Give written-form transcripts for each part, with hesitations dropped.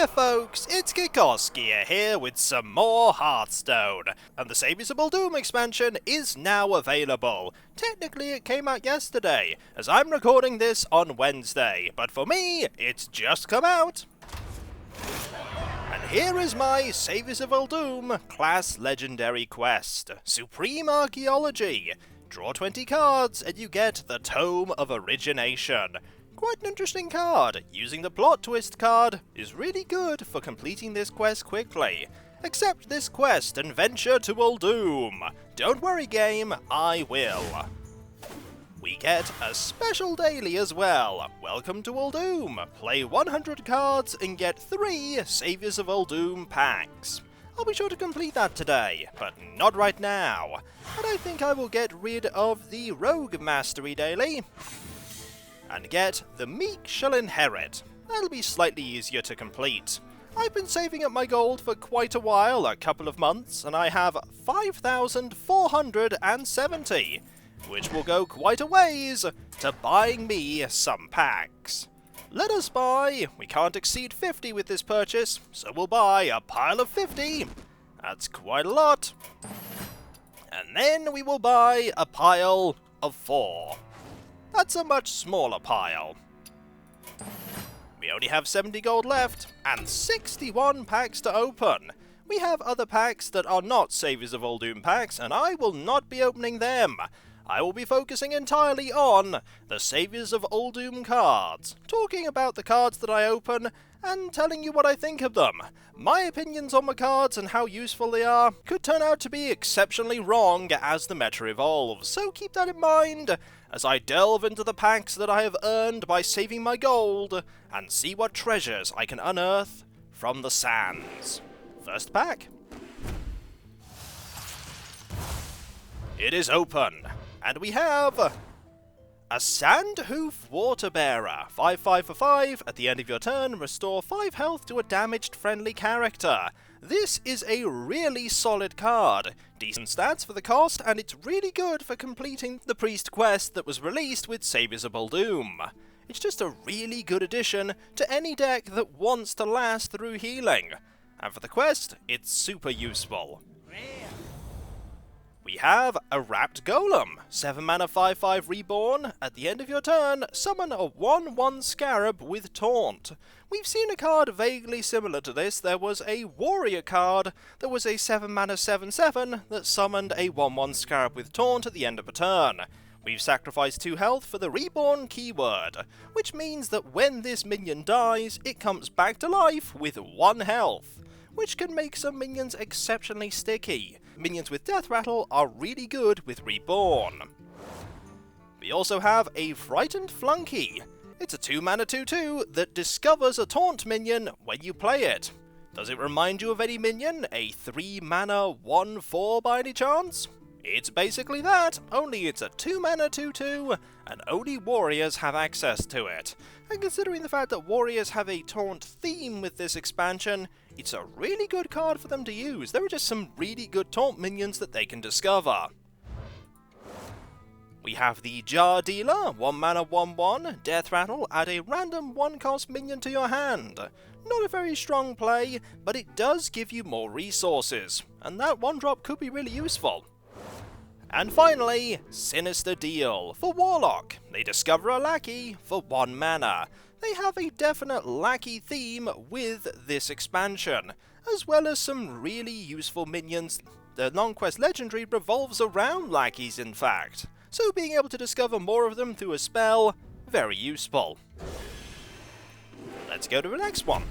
Hiya folks, it's Kikoskia here with some more Heartstone, and the Saviors of Uldum expansion is now available. Technically it came out yesterday, as I'm recording this on Wednesday, but for me, it's just come out. And here is my Saviors of Uldum class legendary quest, Supreme Archaeology. Draw 20 cards and you get the Tome of Origination. Quite an interesting card. Using the plot twist card is really good for completing this quest quickly. Accept this quest and venture to Uldum. Don't worry game, I will. We get a special daily as well. Welcome to Uldum. Play 100 cards and get 3 Saviors of Uldum packs. I'll be sure to complete that today, but not right now. And I think I will get rid of the Rogue Mastery daily and get The Meek Shall Inherit. That'll be slightly easier to complete. I've been saving up my gold for quite a while, a couple of months, and I have 5,470, which will go quite a ways to buying me some packs. Let us buy. We can't exceed 50 with this purchase, so we'll buy a pile of 50. That's quite a lot. And then we will buy a pile of 4. That's a much smaller pile. We only have 70 gold left, and 61 packs to open. We have other packs that are not Saviors of Uldum packs, and I will not be opening them. I will be focusing entirely on the Saviors of Uldum cards, talking about the cards that I open, and telling you what I think of them. My opinions on the cards and how useful they are could turn out to be exceptionally wrong as the meta evolves, so keep that in mind as I delve into the packs that I have earned by saving my gold, and see what treasures I can unearth from the sands. First pack. It is open, and we have a Sandhoof Waterbearer. 5/5 for 5, at the end of your turn, restore 5 health to a damaged friendly character. This is a really solid card. Decent stats for the cost, and it's really good for completing the Priest quest that was released with Saviors of Uldum. It's just a really good addition to any deck that wants to last through healing. And for the quest, it's super useful. We have a Wrapped Golem, 7 mana 5/5 reborn. At the end of your turn, summon a 1/1 Scarab with Taunt. We've seen a card vaguely similar to this. There was a Warrior card that was a 7 mana 7/7 that summoned a 1/1 Scarab with Taunt at the end of a turn. We've sacrificed 2 health for the reborn keyword, which means that when this minion dies, it comes back to life with 1 health, which can make some minions exceptionally sticky. Minions with Death Rattle are really good with Reborn. We also have a Frightened Flunky. It's a 2 mana 2/2 that discovers a taunt minion when you play it. Does it remind you of any minion? A 3 mana 1/4 by any chance? It's basically that, only it's a 2 mana 2/2 and only warriors have access to it. And considering the fact that warriors have a taunt theme with this expansion, it's a really good card for them to use. There are just some really good taunt minions that they can discover. We have the Jar Dealer, 1 mana 1/1, Death Rattle, add a random 1-cost minion to your hand. Not a very strong play, but it does give you more resources, and that 1-drop could be really useful. And finally, Sinister Deal. For Warlock, they discover a Lackey for 1 mana. They have a definite Lackey theme with this expansion, as well as some really useful minions. The non-quest legendary revolves around Lackeys in fact, so being able to discover more of them through a spell, very useful. Let's go to the next one.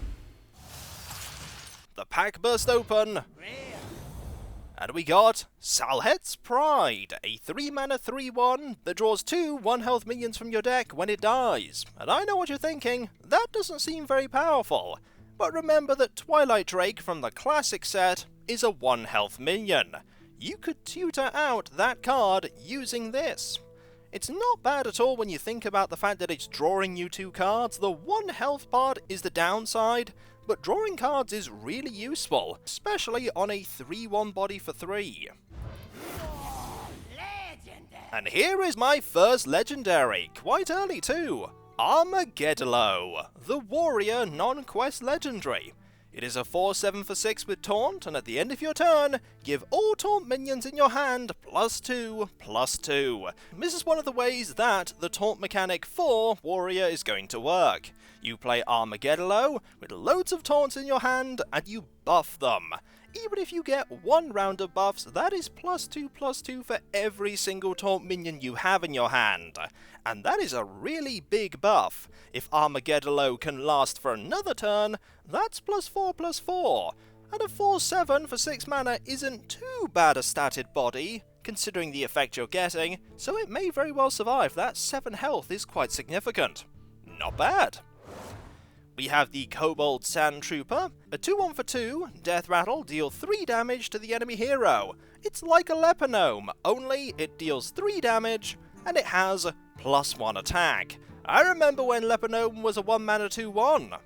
The pack burst open. And we got Salhet's Pride, a 3 mana 3/1 that draws 2 1-health minions from your deck when it dies. And I know what you're thinking, that doesn't seem very powerful. But remember that Twilight Drake from the classic set is a 1-health minion. You could tutor out that card using this. It's not bad at all when you think about the fact that it's drawing you 2 cards. The 1-health part is the downside, but drawing cards is really useful, especially on a 3/1 body for 3. And here is my first legendary, quite early too. Armageddalo, the warrior non-quest legendary. It is a 4/7 for 6 with taunt, and at the end of your turn, give all taunt minions in your hand +2/+2. This is one of the ways that the taunt mechanic for Warrior is going to work. You play Armageddon with loads of taunts in your hand, and you buff them. Even if you get one round of buffs, that is +2/+2 for every single taunt minion you have in your hand. And that is a really big buff. If Armageddon can last for another turn, that's +4/+4. And a 4/7 for 6 mana isn't too bad a statted body, considering the effect you're getting, so it may very well survive. That 7 health is quite significant. Not bad. We have the Kobold Sand Trooper, a 2/1 for 2, Death Rattle, deal 3 damage to the enemy hero. It's like a Leper Gnome, only it deals 3 damage, and it has +1 attack. I remember when Leper Gnome was a 1 mana 2/1.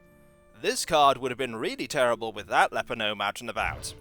This card would have been really terrible with that Leper Gnome out and about.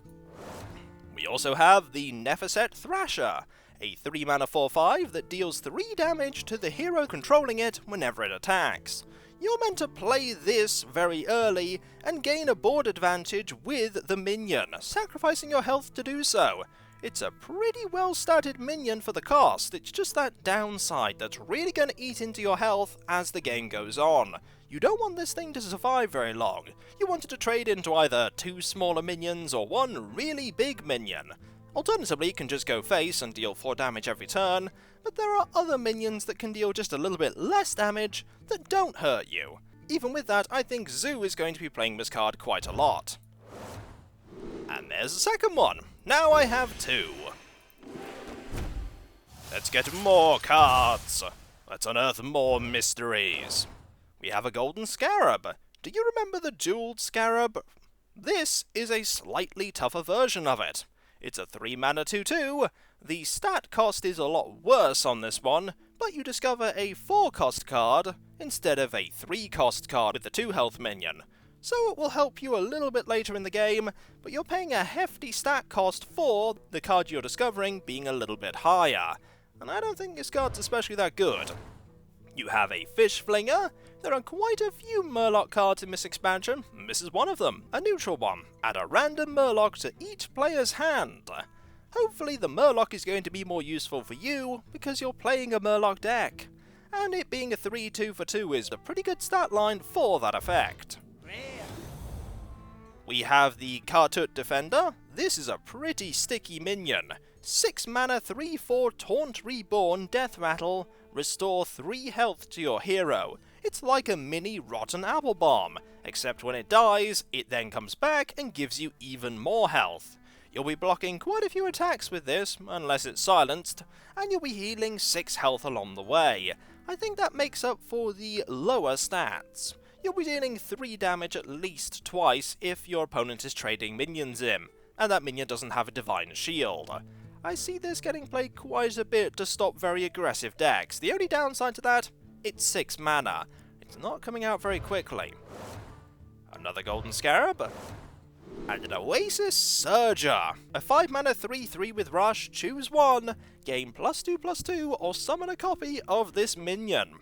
We also have the Nephicet Thrasher, a 3 mana 4/5 that deals 3 damage to the hero controlling it whenever it attacks. You're meant to play this very early and gain a board advantage with the minion, sacrificing your health to do so. It's a pretty well statted minion for the cost, it's just that downside that's really going to eat into your health as the game goes on. You don't want this thing to survive very long. You want it to trade into either 2 smaller minions or 1 really big minion. Alternatively, it can just go face and deal 4 damage every turn, but there are other minions that can deal just a little bit less damage that don't hurt you. Even with that, I think Zoo is going to be playing this card quite a lot. And there's the second one. Now I have 2. Let's get more cards. Let's unearth more mysteries. We have a Golden Scarab. Do you remember the Jeweled Scarab? This is a slightly tougher version of it. It's a 3 mana 2/2. The stat cost is a lot worse on this one, but you discover a 4 cost card instead of a 3 cost card with the 2 health minion. So it will help you a little bit later in the game, but you're paying a hefty stat cost for the card you're discovering being a little bit higher. And I don't think this card's especially that good. You have a Fish Flinger. There are quite a few Murloc cards in this expansion, and this is one of them, a neutral one. Add a random Murloc to each player's hand. Hopefully the Murloc is going to be more useful for you, because you're playing a Murloc deck. And it being a 3/2 for 2 is a pretty good stat line for that effect. We have the Kartut Defender. This is a pretty sticky minion. 6 mana 3/4 Taunt Reborn Death Rattle. Restore 3 health to your hero. It's like a mini Rotten Apple Bomb, except when it dies, it then comes back and gives you even more health. You'll be blocking quite a few attacks with this, unless it's silenced, and you'll be healing 6 health along the way. I think that makes up for the lower stats. You'll be dealing 3 damage at least twice if your opponent is trading minions in, and that minion doesn't have a Divine Shield. I see this getting played quite a bit to stop very aggressive decks. The only downside to that, it's 6 mana. It's not coming out very quickly. Another Golden Scarab. And an Oasis Surger. A 5 mana 3/3 with Rush, choose one, gain +2/+2, or summon a copy of this minion.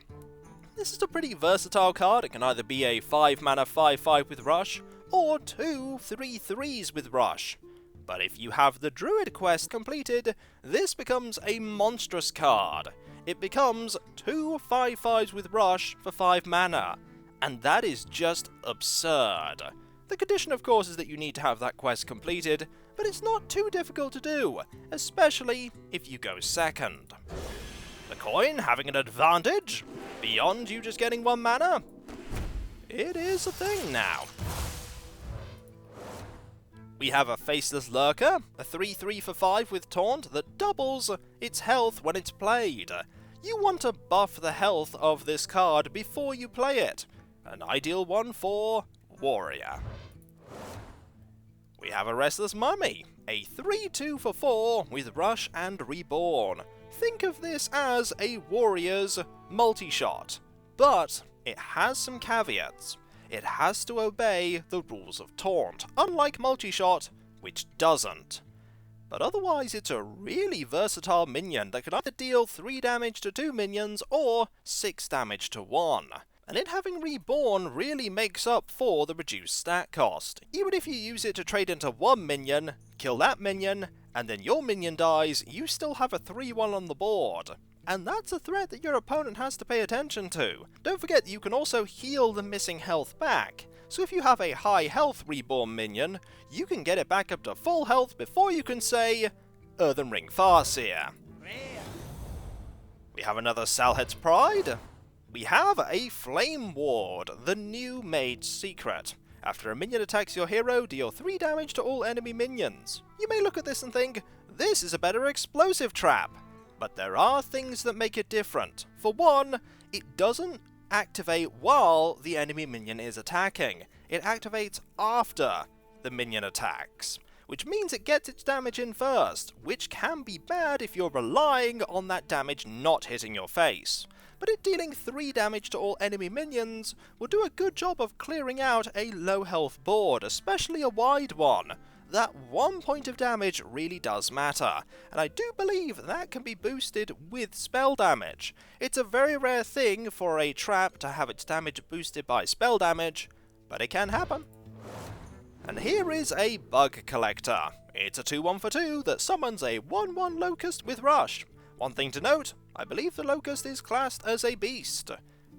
This is a pretty versatile card. It can either be a 5 mana 5/5 with Rush, or 2 3/3s with Rush. But if you have the Druid quest completed, this becomes a monstrous card. It becomes 2 5/5s with Rush for 5 mana, and that is just absurd. The condition, of course, is that you need to have that quest completed, but it's not too difficult to do, especially if you go second. The coin having an advantage, beyond you just getting 1 mana? It is a thing now. We have a Faceless Lurker, a 3/3 for 5 with Taunt that doubles its health when it's played. You want to buff the health of this card before you play it. An ideal one for Warrior. We have a Restless Mummy, a 3/2 for 4 with Rush and Reborn. Think of this as a Warrior's multi-shot, but it has some caveats. It has to obey the rules of Taunt, unlike multi-shot, which doesn't. But otherwise it's a really versatile minion that can either deal 3 damage to 2 minions or 6 damage to 1. and it having Reborn really makes up for the reduced stat cost. Even if you use it to trade into one minion, kill that minion, and then your minion dies, you still have a 3-1 on the board. And that's a threat that your opponent has to pay attention to. Don't forget that you can also heal the missing health back. So if you have a high health Reborn minion, you can get it back up to full health before you can say, Earthen Ring Farseer. We have another Salhet's Pride. We have a Flame Ward, the new Mage secret. After a minion attacks your hero, deal 3 damage to all enemy minions. You may look at this and think, this is a better explosive trap. But there are things that make it different. For one, it doesn't activate while the enemy minion is attacking. It activates after the minion attacks, which means it gets its damage in first, which can be bad if you're relying on that damage not hitting your face. But it dealing 3 damage to all enemy minions will do a good job of clearing out a low health board, especially a wide one. That 1 point of damage really does matter, and I do believe that can be boosted with spell damage. It's a very rare thing for a trap to have its damage boosted by spell damage, but it can happen. And here is a Bug Collector. It's a 2-1 for 2 that summons a 1-1 Locust with Rush. One thing to note, I believe the Locust is classed as a beast.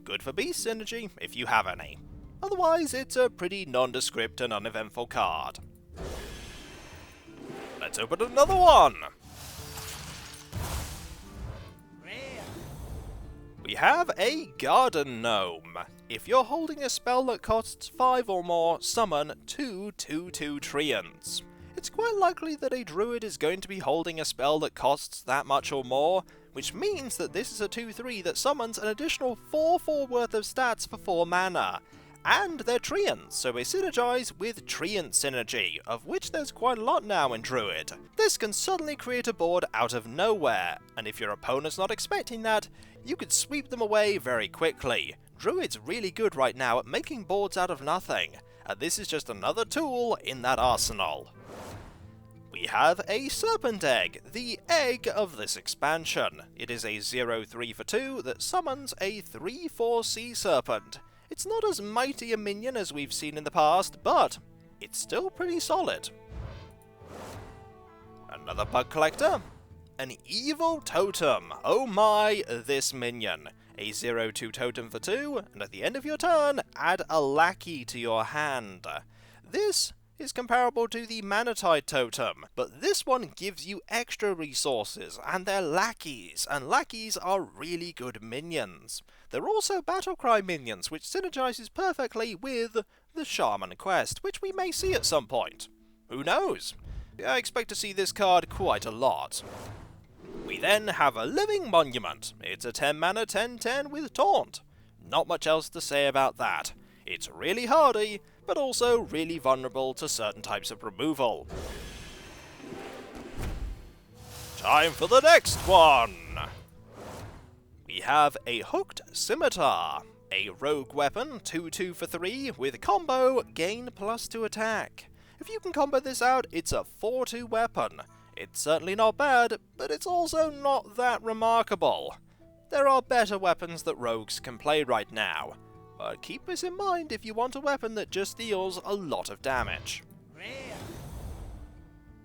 Good for beast synergy if you have any. Otherwise, it's a pretty nondescript and uneventful card. Let's open another one! We have a Garden Gnome. If you're holding a spell that costs 5 or more, summon 2 2/2 Treants. It's quite likely that a druid is going to be holding a spell that costs that much or more, which means that this is a 2/3 that summons an additional 4/4 worth of stats for 4 mana. And they're Treants, so they synergize with Treant synergy, of which there's quite a lot now in Druid. This can suddenly create a board out of nowhere, and if your opponent's not expecting that, you could sweep them away very quickly. Druid's really good right now at making boards out of nothing, and this is just another tool in that arsenal. We have a Serpent Egg, the egg of this expansion. It is a 0/3 for 2 that summons a 3/4 Sea Serpent. It's not as mighty a minion as we've seen in the past, but it's still pretty solid. Another Bug Collector. An Evil Totem. Oh my, this minion. A 0/2 totem for 2, and at the end of your turn, add a Lackey to your hand. This is comparable to the Manatide Totem, but this one gives you extra resources, and they're Lackeys, and Lackeys are really good minions. They're also Battlecry minions, which synergizes perfectly with the Shaman quest, which we may see at some point. Who knows? I expect to see this card quite a lot. We then have a Living Monument. It's a 10 mana 10/10 with Taunt. Not much else to say about that. It's really hardy, but also really vulnerable to certain types of removal. Time for the next one! We have a Hooked Scimitar, a rogue weapon, 2/2 for 3, with combo, gain +2 attack. If you can combo this out, it's a 4/2 weapon. It's certainly not bad, but it's also not that remarkable. There are better weapons that rogues can play right now, but keep this in mind if you want a weapon that just deals a lot of damage.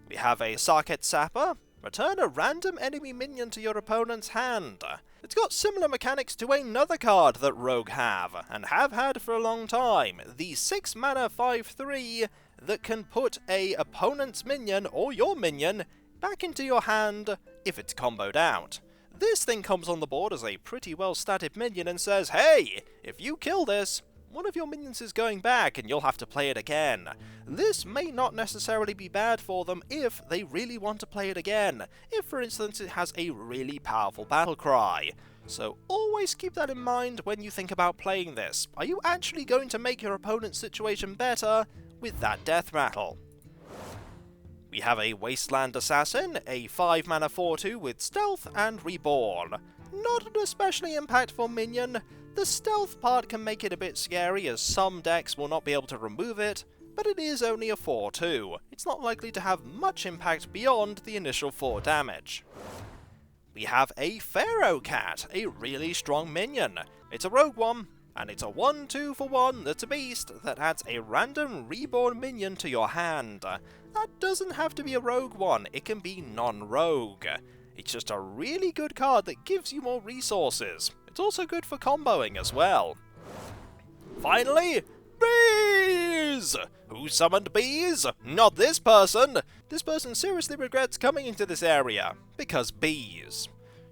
We have a Sarket Sapper. Return a random enemy minion to your opponent's hand. It's got similar mechanics to another card that Rogue have, and have had for a long time, the 6 mana 5/3 that can put a opponent's minion, or your minion, back into your hand if it's comboed out. This thing comes on the board as a pretty well statted minion and says, hey, if you kill this, one of your minions is going back and you'll have to play it again. This may not necessarily be bad for them if they really want to play it again, if for instance it has a really powerful battle cry. So always keep that in mind when you think about playing this. Are you actually going to make your opponent's situation better with that death rattle? We have a Wasteland Assassin, a 5 mana 4/2 with Stealth and Reborn. Not an especially impactful minion. The stealth part can make it a bit scary as some decks will not be able to remove it, but it is only a 4/2. It's not likely to have much impact beyond the initial 4 damage. We have a Pharaoh Cat, a really strong minion. It's a rogue one, And it's a 1/2 for 1 that's a beast that adds a random reborn minion to your hand. That doesn't have to be a rogue one, it can be non-rogue. It's just a really good card that gives you more resources. It's also good for comboing as well. Finally, bees! Who summoned bees? Not this person! This person seriously regrets coming into this area, because bees.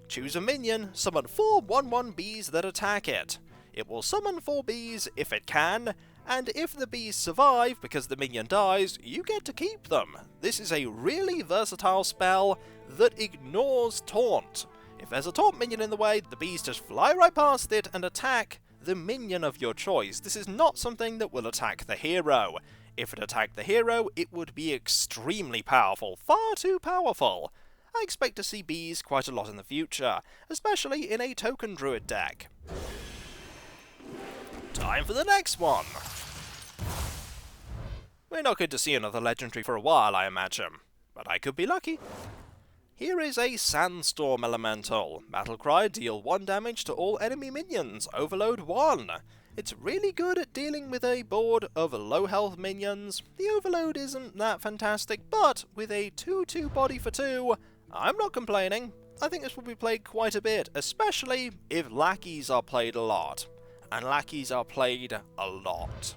Choose a minion, summon 4 1/1 bees that attack it. It will summon 4 bees if it can, and if the bees survive because the minion dies, you get to keep them. This is a really versatile spell that ignores taunt. If there's a taunt minion in the way, the bees just fly right past it and attack the minion of your choice. This is not something that will attack the hero. If it attacked the hero, it would be extremely powerful, far too powerful. I expect to see bees quite a lot in the future, especially in a token druid deck. Time for the next one! We're not going to see another legendary for a while, I imagine, but I could be lucky. Here is a Sandstorm Elemental. Battlecry, deal 1 damage to all enemy minions, overload 1. It's really good at dealing with a board of low health minions. The overload isn't that fantastic, but with a 2/2 body for 2, I'm not complaining. I think this will be played quite a bit, especially if Lackeys are played a lot. And Lackeys are played a lot.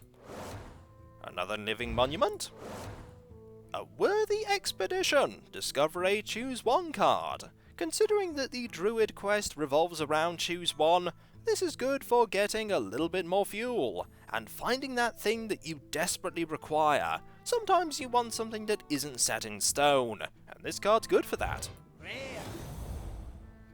Another living monument? A worthy expedition! Discover a choose 1 card. Considering that the druid quest revolves around choose 1, this is good for getting a little bit more fuel, and finding that thing that you desperately require. Sometimes you want something that isn't set in stone, and this card's good for that.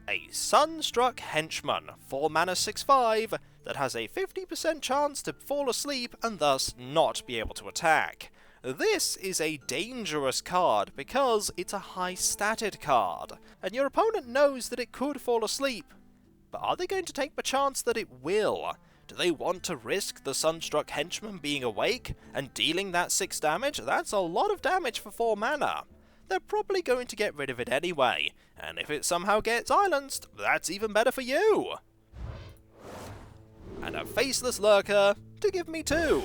A Sunstruck Henchman, 4 mana 6/5, that has a 50% chance to fall asleep and thus not be able to attack. This is a dangerous card because it's a high-statted card, and your opponent knows that it could fall asleep. But are they going to take the chance that it will? Do they want to risk the Sunstruck Henchman being awake and dealing that 6 damage? That's a lot of damage for 4 mana. They're probably going to get rid of it anyway, and if it somehow gets silenced, that's even better for you! And a Faceless Lurker to give me 2.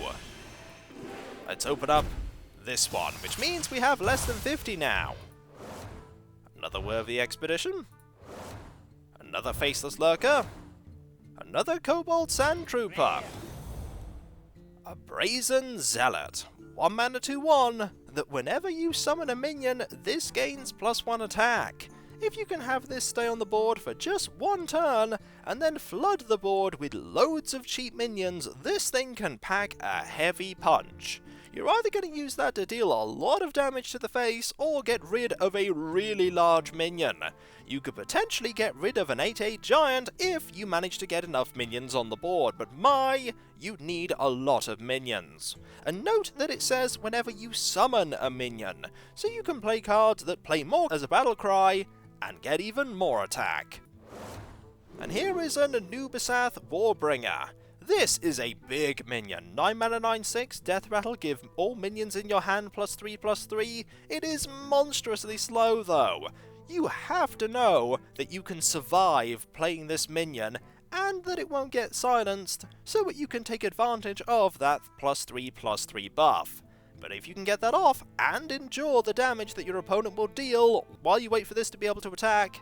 Let's open up this one, which means we have less than 50 now. Another worthy expedition. Another Faceless Lurker. Another Kobold Sand Trooper. A Brazen Zealot. 1 mana 2/1, that whenever you summon a minion, this gains +1 attack. If you can have this stay on the board for just 1 turn, and then flood the board with loads of cheap minions, this thing can pack a heavy punch. You're either going to use that to deal a lot of damage to the face, or get rid of a really large minion. You could potentially get rid of an 8/8 giant if you manage to get enough minions on the board, but you'd need a lot of minions. And note that it says whenever you summon a minion, so you can play cards that play more as a battle cry, and get even more attack. And here is an Anubisath Warbringer. This is a big minion. 9 mana 9/6, Death Rattle, give all minions in your hand +3/+3. It is monstrously slow though. You have to know that you can survive playing this minion, and that it won't get silenced, so that you can take advantage of that +3/+3 buff. But if you can get that off, and endure the damage that your opponent will deal while you wait for this to be able to attack,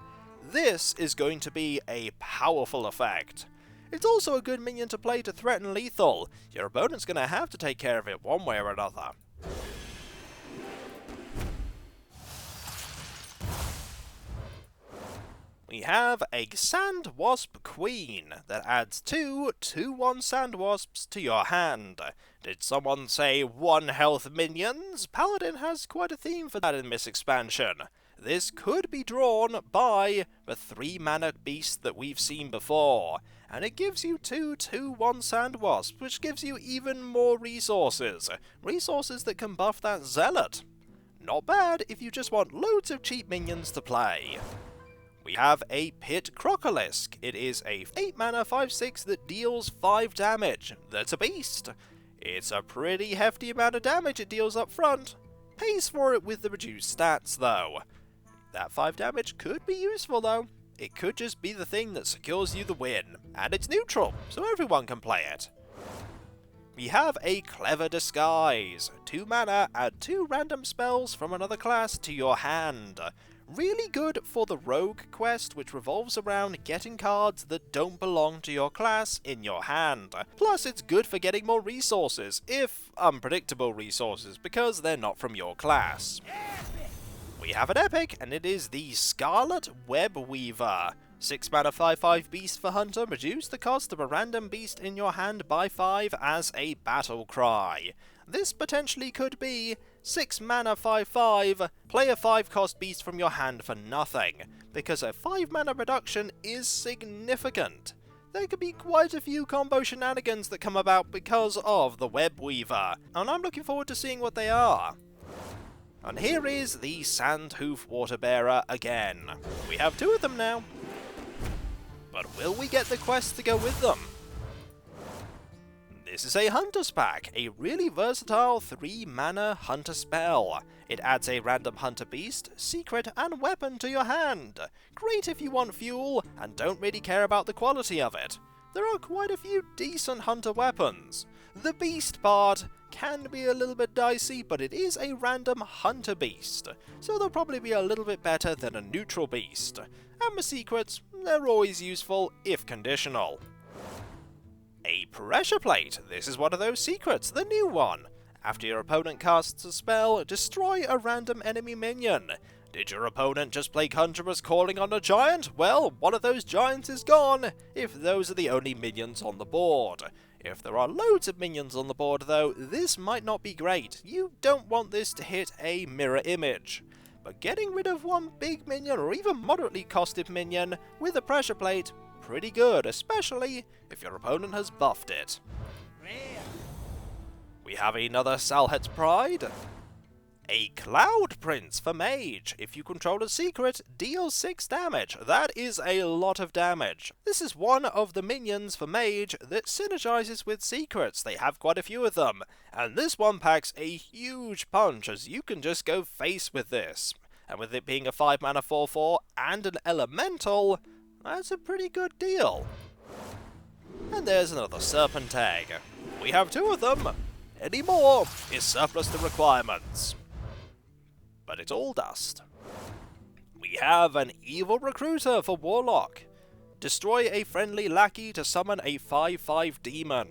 this is going to be a powerful effect. It's also a good minion to play to threaten lethal. Your opponent's going to have to take care of it one way or another. We have a Sand Wasp Queen that adds 2 2/1 Sand Wasps to your hand. Did someone say 1 health minions? Paladin has quite a theme for that in this expansion. This could be drawn by the 3 mana beast that we've seen before, and it gives you 2 2/1 Sand Wasps, which gives you even more resources. Resources that can buff that Zealot. Not bad if you just want loads of cheap minions to play. We have a Pit Crocolisk. It is a 8 mana 5/6 that deals 5 damage. That's a beast. It's a pretty hefty amount of damage it deals up front. Pays for it with the reduced stats though. That 5 damage could be useful though. it could just be the thing that secures you the win. And it's neutral, so everyone can play it. We have a Clever Disguise. 2 mana, add 2 random spells from another class to your hand. Really good for the Rogue quest, which revolves around getting cards that don't belong to your class in your hand. Plus, it's good for getting more resources, if unpredictable resources, because they're not from your class. We have an epic, and it is the Scarlet Web Weaver. 6 mana 5/5 beast for Hunter, reduce the cost of a random beast in your hand by 5 as a battle cry. This potentially could be 6 mana 5/5, play a 5-cost beast from your hand for nothing, because a 5 mana reduction is significant. There could be quite a few combo shenanigans that come about because of the Web Weaver, and I'm looking forward to seeing what they are. And here is the Sandhoof Waterbearer again. We have 2 of them now. But will we get the quest to go with them? This is a Hunter's Pack, a really versatile 3 mana Hunter spell. It adds a random Hunter beast, secret, and weapon to your hand. Great if you want fuel and don't really care about the quality of it. There are quite a few decent Hunter weapons. The beast part can be a little bit dicey, but it is a random Hunter beast, so they'll probably be a little bit better than a neutral beast. And the secrets, they're always useful if conditional. A Pressure Plate. This is one of those secrets, the new one. After your opponent casts a spell, destroy a random enemy minion. Did your opponent just play Conjurer's Calling on a giant? Well, one of those giants is gone, if those are the only minions on the board. If there are loads of minions on the board though, this might not be great. You don't want this to hit a mirror image. But getting rid of one big minion or even moderately costed minion with a Pressure Plate, pretty good, especially if your opponent has buffed it. We have another Salhet's Pride. A Cloud Prince for Mage. If you control a secret, deal 6 damage. That is a lot of damage. This is one of the minions for Mage that synergizes with secrets. They have quite a few of them. And this one packs a huge punch, as you can just go face with this. And with it being a 5 mana 4/4 and an elemental, that's a pretty good deal. And there's another Serpent Egg. We have 2 of them. Any more is surplus to requirements. But it's all dust. We have an Evil Recruiter for Warlock. Destroy a friendly lackey to summon a 5/5 demon.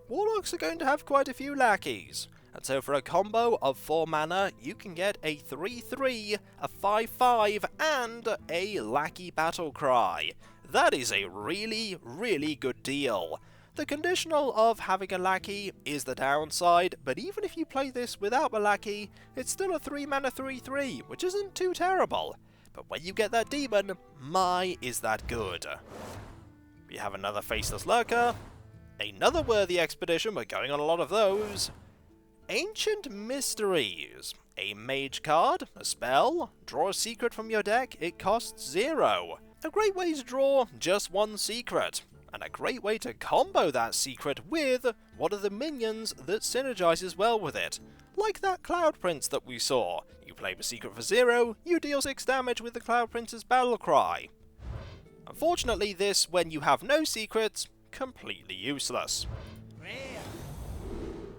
Warlocks are going to have quite a few lackeys, and so for a combo of 4 mana, you can get a 3/3, a 5/5, and a lackey battle cry. That is a really, really good deal. The conditional of having a lackey is the downside, but even if you play this without a lackey, it's still a 3 mana 3/3, which isn't too terrible. But when you get that demon, my is that good. We have another Faceless Lurker, another Worthy Expedition, we're going on a lot of those. Ancient Mysteries, a mage card, a spell, draw a secret from your deck, it costs 0. A great way to draw just 1 secret. And a great way to combo that secret with one of the minions that synergizes well with it. Like that Cloud Prince that we saw. You play the secret for 0, you deal 6 damage with the Cloud Prince's battle cry. Unfortunately this, when you have no secrets, completely useless.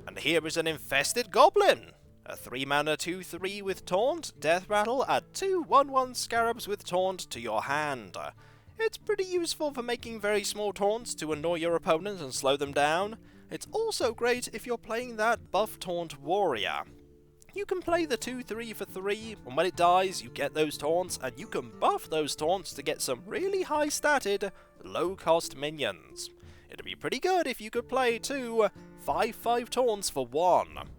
And here is an Infested Goblin. A 3 mana 2/3 with Taunt, Death Rattle, add 2 1/1 Scarabs with Taunt to your hand. It's pretty useful for making very small taunts to annoy your opponent and slow them down. It's also great if you're playing that buff taunt warrior. You can play the 2/3 for 3, and when it dies you get those taunts, and you can buff those taunts to get some really high statted, low cost minions. It'd be pretty good if you could play 2 5/5 taunts for 1.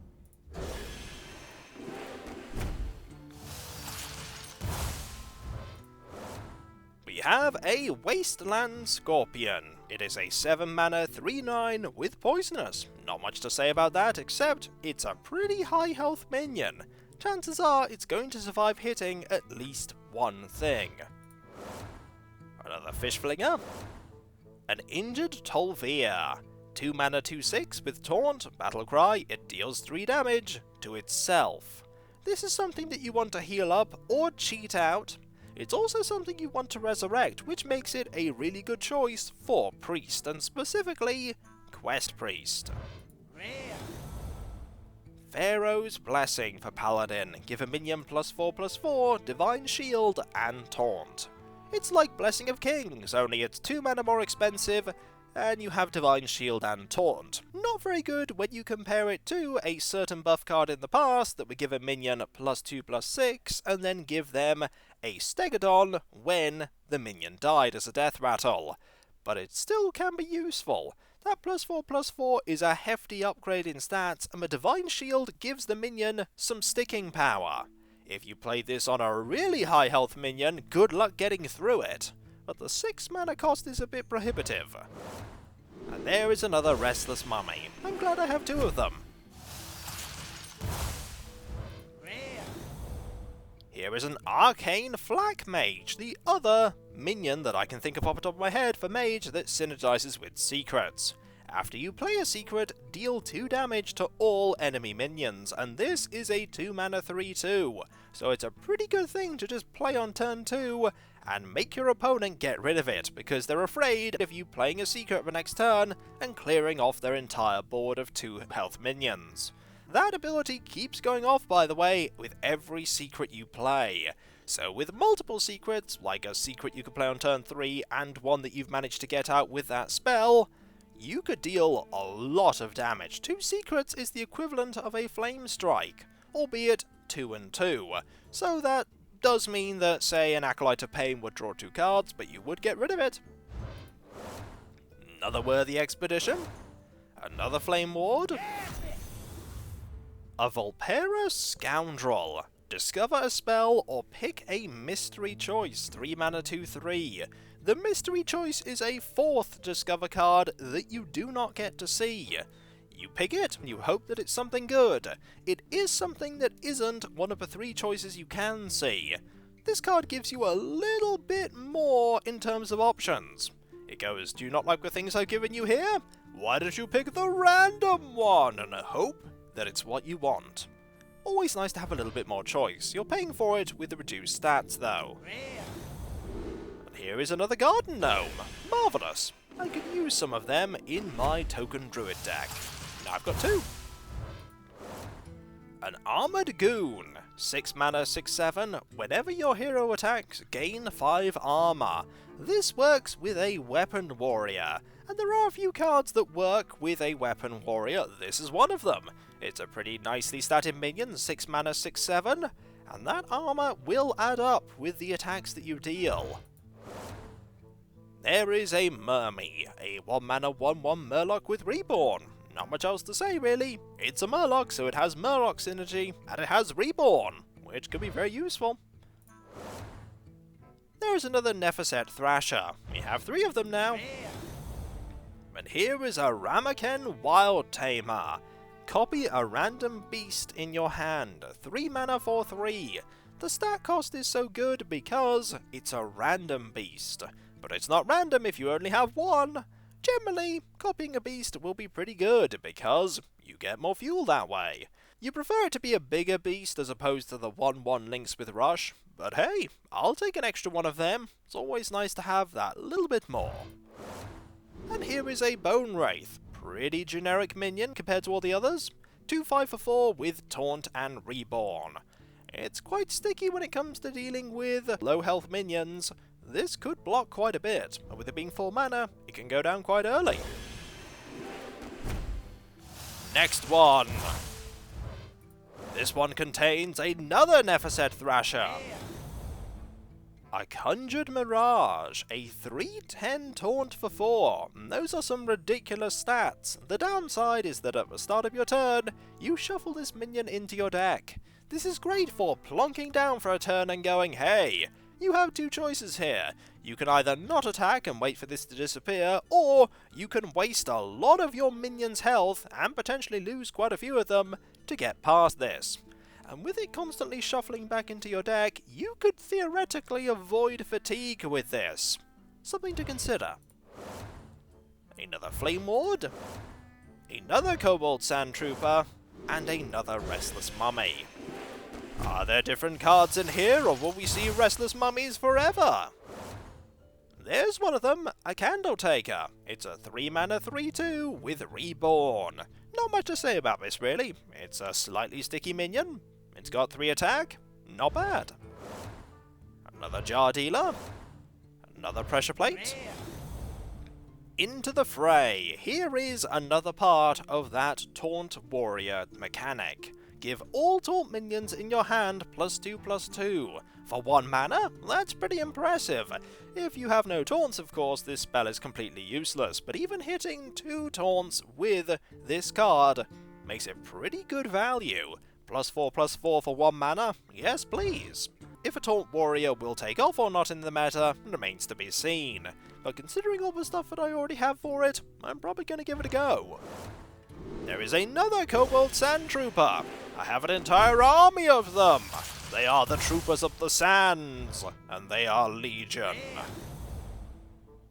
We have a Wasteland Scorpion. It is a 7 mana 3/9 with Poisonous. Not much to say about that, except it's a pretty high health minion. Chances are it's going to survive hitting at least one thing. Another Fish Flinger. An Injured Tol'vir. 2 mana 2/6 with Taunt, Battle Cry, it deals 3 damage to itself. This is something that you want to heal up or cheat out. It's also something you want to resurrect, which makes it a really good choice for Priest, and specifically, Quest Priest. Pharaoh's Blessing for Paladin. Give a minion +4/+4, Divine Shield, and Taunt. It's like Blessing of Kings, only it's 2 mana more expensive, and you have Divine Shield and Taunt. Not very good when you compare it to a certain buff card in the past that would give a minion +2/+6, and then give them a Stegodon when the minion died as a death rattle. But it still can be useful. That +4/+4 is a hefty upgrade in stats, and the Divine Shield gives the minion some sticking power. If you play this on a really high health minion, good luck getting through it. But the 6 mana cost is a bit prohibitive. And there is another Restless Mummy. I'm glad I have 2 of them. Here is an Arcane Flak Mage, the other minion that I can think of off the top of my head for Mage that synergizes with secrets. After you play a secret, deal 2 damage to all enemy minions, and this is a 2 mana 3/2, so it's a pretty good thing to just play on turn 2 and make your opponent get rid of it, because they're afraid of you playing a secret the next turn and clearing off their entire board of 2 health minions. That ability keeps going off, by the way, with every secret you play. So with multiple secrets, like a secret you could play on turn 3 and one that you've managed to get out with that spell, you could deal a lot of damage. 2 secrets is the equivalent of a Flame Strike, albeit 2 and 2. So that does mean that, say, an Acolyte of Pain would draw 2 cards, but you would get rid of it. Another worthy expedition. Another Flame Ward. A Volpera Scoundrel. Discover a spell or pick a mystery choice. 3 mana 2/3. The mystery choice is a 4th discover card that you do not get to see. You pick it, you hope that it's something good. It is something that isn't one of the 3 choices you can see. This card gives you a little bit more in terms of options. It goes, do you not like the things I've given you here? Why don't you pick the random one and hope that it's what you want. Always nice to have a little bit more choice. You're paying for it with the reduced stats, though. And here is another Garden Gnome. Marvellous. I could use some of them in my Token Druid deck. Now I've got 2. An Armoured Goon. 6 mana 6/7. Whenever your hero attacks, gain 5 armor. This works with a Weapon Warrior, and there are a few cards that work with a Weapon Warrior. This is one of them. It's a pretty nicely statted minion, 6 mana 6/7, and that armor will add up with the attacks that you deal. There is a Murmy, a 1 mana 1/1 Murloc with Reborn. Not much else to say, really. It's a Murloc, so it has Murloc synergy, and it has Reborn, which could be very useful. There's another Nephicet Thrasher. We have 3 of them now. And here is a Ramakhen Wild Tamer. Copy a random beast in your hand. 3 mana 4/3. The stat cost is so good because it's a random beast. But it's not random if you only have 1. Generally, copying a beast will be pretty good because you get more fuel that way. You prefer it to be a bigger beast as opposed to the 1/1 links with Rush, but hey, I'll take an extra one of them. It's always nice to have that little bit more. And here is a Bone Wraith. Pretty generic minion compared to all the others. 2 5/4 with Taunt and Reborn. It's quite sticky when it comes to dealing with low health minions. This could block quite a bit, and with it being 4 mana, it can go down quite early. Next one! This one contains another Nephicet Thrasher. A Conjured Mirage, a 3/10 Taunt for 4. Those are some ridiculous stats. The downside is that at the start of your turn, you shuffle this minion into your deck. This is great for plonking down for a turn and going, hey, you have 2 choices here. You can either not attack and wait for this to disappear, or you can waste a lot of your minions' health, and potentially lose quite a few of them, to get past this. And with it constantly shuffling back into your deck, you could theoretically avoid fatigue with this. Something to consider. Another Flame Ward, another Kobold Sand Trooper, and another Restless Mummy. Are there different cards in here, or will we see restless mummies forever? There's one of them, a Candle Taker. It's a 3-mana 3/2 with Reborn. Not much to say about this really. It's a slightly sticky minion. It's got 3 attack. Not bad. Another Jar Dealer. Another Pressure Plate. Into the fray. Here is another part of that Taunt Warrior mechanic. Give all taunt minions in your hand +2/+2. For 1 mana? That's pretty impressive. If you have no taunts, of course, this spell is completely useless, but even hitting 2 taunts with this card makes it pretty good value. +4/+4 for 1 mana? Yes, please. If a Taunt Warrior will take off or not in the meta remains to be seen, but considering all the stuff that I already have for it, I'm probably going to give it a go. There is another Kobold Sand Trooper. I have an entire army of them. They are the Troopers of the Sands, and they are legion.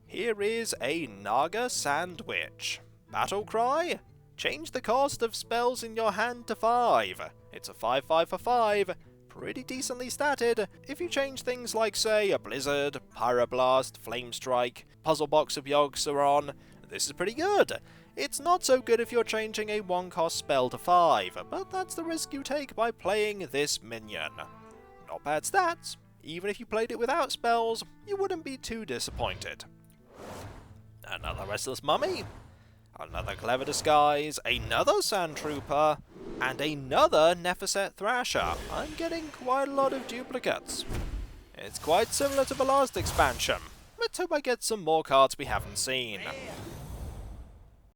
Here is a Naga Sandwich. Battle Cry? Change the cost of spells in your hand to 5. It's a 5/5 for 5. Pretty decently statted if you change things like, say, a Blizzard, Pyroblast, Flamestrike, Puzzle Box of Yogg-Saron. This is pretty good. It's not so good if you're changing a 1-cost spell to 5, but that's the risk you take by playing this minion. Not bad stats. Even if you played it without spells, you wouldn't be too disappointed. Another Restless Mummy. Another Clever Disguise. Another Sand Trooper. And another Nephicet Thrasher. I'm getting quite a lot of duplicates. It's quite similar to the last expansion. Let's hope I get some more cards we haven't seen.